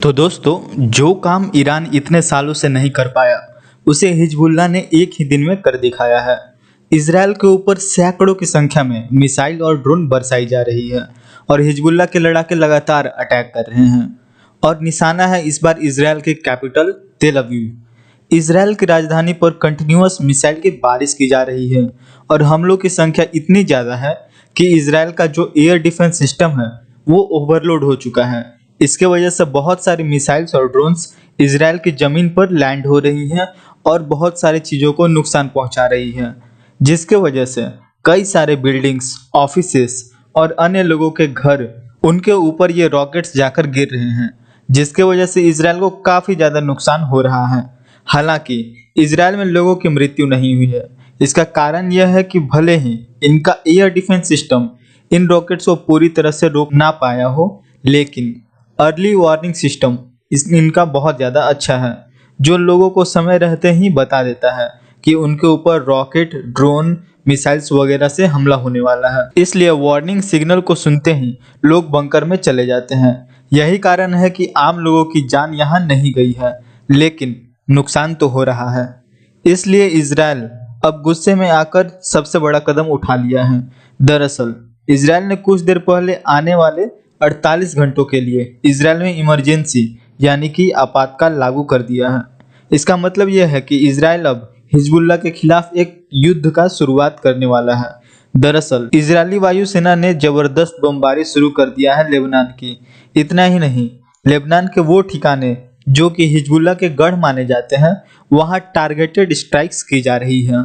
तो दोस्तों, जो काम ईरान इतने सालों से नहीं कर पाया, उसे हिजबुल्लाह ने एक ही दिन में कर दिखाया है। इसराइल के ऊपर सैकड़ों की संख्या में मिसाइल और ड्रोन बरसाई जा रही है और हिजबुल्लाह के लड़ाके लगातार अटैक कर रहे हैं। और निशाना है इस बार इसराइल के कैपिटल तेल अवीव। इसराइल की राजधानी पर कंटिन्यूअस मिसाइल की बारिश की जा रही है और हमलों की संख्या इतनी ज़्यादा है कि इसराइल का जो एयर डिफेंस सिस्टम है वो ओवरलोड हो चुका है। इसके वजह से बहुत सारी मिसाइल्स और ड्रोन्स इसराइल की ज़मीन पर लैंड हो रही हैं और बहुत सारी चीज़ों को नुकसान पहुंचा रही हैं, जिसके वजह से कई सारे बिल्डिंग्स, ऑफिसेस और अन्य लोगों के घर, उनके ऊपर ये रॉकेट्स जाकर गिर रहे हैं, जिसके वजह से इसराइल को काफ़ी ज़्यादा नुकसान हो रहा है। हालांकि इसराइल में लोगों की मृत्यु नहीं हुई है। इसका कारण यह है कि भले ही इनका air defence system in rockets को पूरी तरह से रोक ना पाया हो, लेकिन अर्ली वार्निंग सिस्टम इनका बहुत ज़्यादा अच्छा है, जो लोगों को समय रहते ही बता देता है कि उनके ऊपर रॉकेट, ड्रोन, मिसाइल्स वगैरह से हमला होने वाला है। इसलिए वार्निंग सिग्नल को सुनते ही लोग बंकर में चले जाते हैं। यही कारण है कि आम लोगों की जान यहाँ नहीं गई है, लेकिन नुकसान तो हो रहा है। इसलिए इसराइल अब गुस्से में आकर सबसे बड़ा कदम उठा लिया है। दरअसल इसराइल ने कुछ देर पहले आने वाले 48 घंटों के लिए इसराइल में इमरजेंसी यानी कि आपातकाल लागू कर दिया है। इसका मतलब यह है कि इसराइल अब हिजबुल्लाह के खिलाफ एक युद्ध का शुरुआत करने वाला है। दरअसल इजरायली वायुसेना ने जबरदस्त बमबारी शुरू कर दिया है लेबनान की। इतना ही नहीं, लेबनान के वो ठिकाने जो कि हिजबुल्लाह के गढ़ माने जाते हैं, वहां टारगेटेड स्ट्राइक्स की जा रही हैं।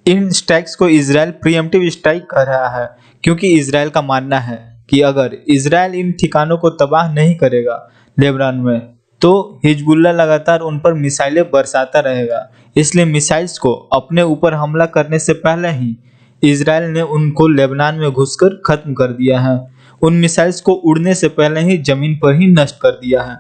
इन स्ट्राइक्स को इसराइल प्रीएम्प्टिव स्ट्राइक कर रहा है, क्योंकि इसराइल का मानना है कि अगर इसराइल इन ठिकानों को तबाह नहीं करेगा लेबनान में, तो हिजबुल्लाह लगातार उन पर मिसाइलें बरसाता रहेगा। इसलिए मिसाइल्स को अपने ऊपर हमला करने से पहले ही इसराइल ने उनको लेबनान में घुसकर खत्म कर दिया है। उन मिसाइल्स को उड़ने से पहले ही जमीन पर ही नष्ट कर दिया है।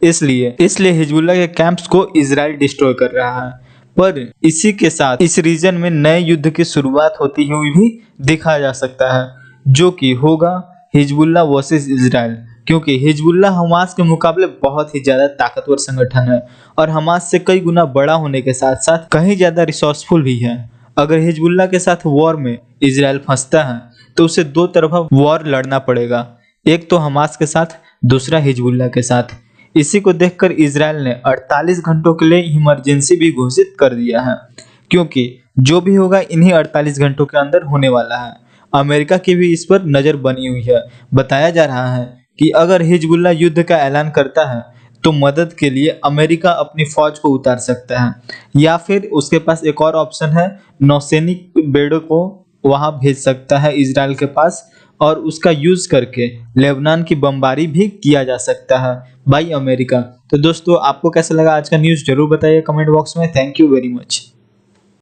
इसलिए हिजबुल्लाह के कैंप्स को इसराइल डिस्ट्रॉय कर रहा है। पर इसी के साथ इस रीजन में नए युद्ध की शुरुआत होती हुई भी देखा जा सकता है, जो कि होगा हिजबुल्लाह वर्सेस इसराइल। क्योंकि हिजबुल्लाह हमास के मुकाबले बहुत ही ज़्यादा ताकतवर संगठन है और हमास से कई गुना बड़ा होने के साथ साथ कहीं ज़्यादा रिसोर्सफुल भी है। अगर हिजबुल्लाह के साथ वॉर में इसराइल फंसता है तो उसे दो तरफा वॉर लड़ना पड़ेगा, एक तो हमास के साथ, दूसरा हिजबुल्लाह के साथ। इसी को देखकर इसराइल ने 48 घंटों के लिए इमरजेंसी भी घोषित कर दिया है, क्योंकि जो भी होगा इन्हीं 48 घंटों के अंदर होने वाला है। अमेरिका की भी इस पर नज़र बनी हुई है। बताया जा रहा है कि अगर हिजबुल्लाह युद्ध का ऐलान करता है तो मदद के लिए अमेरिका अपनी फौज को उतार सकता है, या फिर उसके पास एक और ऑप्शन है, नौसैनिक बेड़ों को वहां भेज सकता है इसराइल के पास, और उसका यूज करके लेबनान की बमबारी भी किया जा सकता है बाय अमेरिका। तो दोस्तों, आपको कैसा लगा आज का न्यूज़ जरूर बताइए कमेंट बॉक्स में। Thank you very much.